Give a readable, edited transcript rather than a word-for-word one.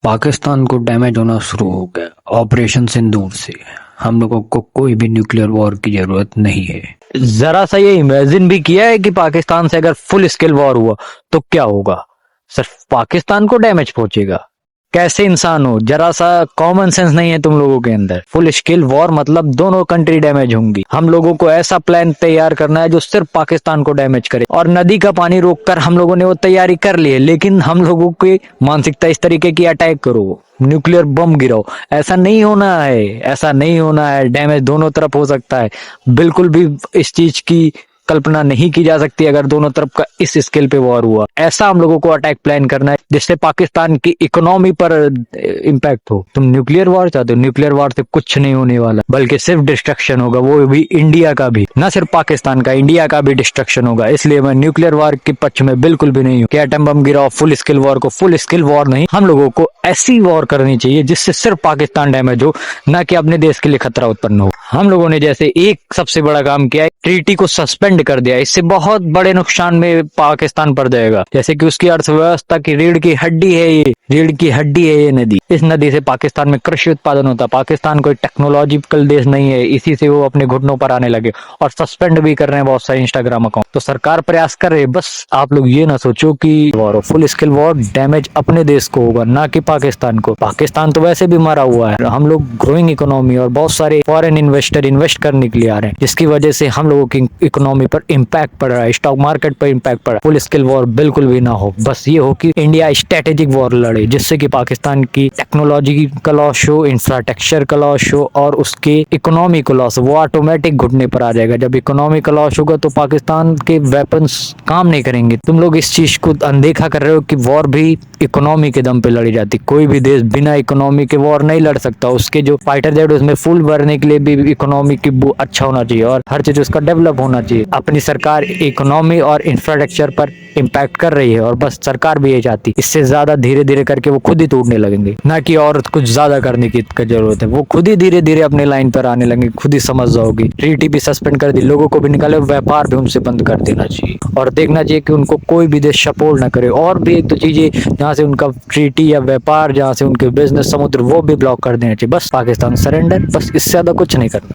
पाकिस्तान को डैमेज होना शुरू हो गया ऑपरेशन सिंदूर से। हम लोगों को कोई भी न्यूक्लियर वॉर की जरूरत नहीं है। जरा सा ये इमेजिन भी किया है कि पाकिस्तान से अगर फुल स्केल वॉर हुआ तो क्या होगा? सिर्फ पाकिस्तान को डैमेज पहुंचेगा? कैसे इंसान हो, जरा सा कॉमन सेंस नहीं है तुम लोगों के अंदर? फुल स्केल वॉर मतलब दोनों कंट्री डैमेज होंगी। हम लोगों को ऐसा प्लान तैयार करना है जो सिर्फ पाकिस्तान को डैमेज करे, और नदी का पानी रोककर हम लोगों ने वो तैयारी कर ली है। लेकिन हम लोगों की मानसिकता इस तरीके की, अटैक करो, न्यूक्लियर बम गिराओ। ऐसा नहीं होना है, ऐसा नहीं होना है। डैमेज दोनों तरफ हो सकता है। बिल्कुल भी इस चीज की कल्पना नहीं की जा सकती अगर दोनों तरफ का इस स्केल पे वॉर हुआ। ऐसा हम लोगों को अटैक प्लान करना है जिससे पाकिस्तान की इकोनॉमी पर इम्पैक्ट हो। तुम न्यूक्लियर वॉर चाहते हो? न्यूक्लियर वॉर से कुछ नहीं होने वाला, बल्कि सिर्फ डिस्ट्रक्शन होगा, वो भी इंडिया का भी, ना सिर्फ पाकिस्तान का, इंडिया का भी डिस्ट्रक्शन होगा। इसलिए मैं न्यूक्लियर वॉर के पक्ष में बिल्कुल भी नहीं हूँ कि एटम बम गिराओ। फुल स्केल वॉर को फुल स्केल वॉर नहीं, हम लोगों को ऐसी वॉर करनी चाहिए जिससे सिर्फ पाकिस्तान डैमेज हो, ना कि अपने देश के लिए खतरा उत्पन्न हो। हम लोगों ने जैसे एक सबसे बड़ा काम किया है, ट्रीटी को सस्पेंड कर दिया। इससे बहुत बड़े नुकसान में पाकिस्तान पड़ जाएगा। जैसे कि उसकी अर्थव्यवस्था की रीढ़ की हड्डी है ये, रीढ़ की हड्डी है ये नदी। इस नदी से पाकिस्तान में कृषि उत्पादन होता है। पाकिस्तान कोई टेक्नोलॉजिकल देश नहीं है, इसी से वो अपने घुटनों पर आने लगे। और सस्पेंड भी कर रहे हैं बहुत सारे इंस्टाग्राम अकाउंट। तो सरकार प्रयास कर रही है। बस आप लोग ये ना सोचो कि war, full scale war damage अपने देश को होगा, ना कि पाकिस्तान को। पाकिस्तान तो वैसे भी मरा हुआ है। हम लोग ग्रोइंग इकोनॉमी और बहुत सारे फॉरेन इन्वेस्टर इन्वेस्ट करने के लिए आ रहे हैं, जिसकी वजह से हम लोगों की इकोनॉमी पर इम्पैक्ट पड़ रहा है, स्टॉक मार्केट पर इम्पैक्ट पड़ रहा है। फुल स्केल वॉर बिल्कुल भी ना हो। बस ये हो कि इंडिया स्ट्रेटेजिक वॉर लड़े, जिससे कि पाकिस्तान की टेक्नोलॉजी का लॉस हो, इंफ्रास्ट्रक्चर का लॉस हो और उसके इकोनॉमी का लॉस हो। वो ऑटोमेटिक घुटने पर आ जाएगा। जब इकोनॉमी का लॉस होगा तो पाकिस्तान के वेपन्स काम नहीं करेंगे। तुम लोग इस चीज को अनदेखा कर रहे हो कि वॉर भी इकोनॉमी के दम पे लड़ी जाती। कोई भी देश बिना इकोनॉमी के वॉर नहीं लड़ सकता। उसके जो फाइटर जेट उसमें फुल भरने के लिए भी इकोनॉमी की अच्छा होना चाहिए और हर चीज उसका डेवलप होना चाहिए। अपनी सरकार इकोनॉमी और इंफ्रास्ट्रक्चर पर इम्पैक्ट कर रही है और बस सरकार भी ये चाहती। इससे ज्यादा धीरे धीरे करके वो खुद ही टूटने लगेंगे, ना कि और कुछ ज्यादा करने की जरूरत है। वो खुद ही धीरे धीरे अपने लाइन पर आने लगेंगे, खुद ही समझ जाओगी। ट्रीटी भी सस्पेंड कर दी, लोगों को भी निकाले, व्यापार भी उनसे बंद कर देना चाहिए और देखना चाहिए कि उनको कोई भी देश सपोर्ट ना करे। और भी एक दो चीजें जहाँ से उनका ट्रीटी या व्यापार, जहाँ से उनके बिजनेस समुद्र, वो भी ब्लॉक कर देना चाहिए। बस पाकिस्तान सरेंडर, बस इससे ज्यादा कुछ नहीं करना।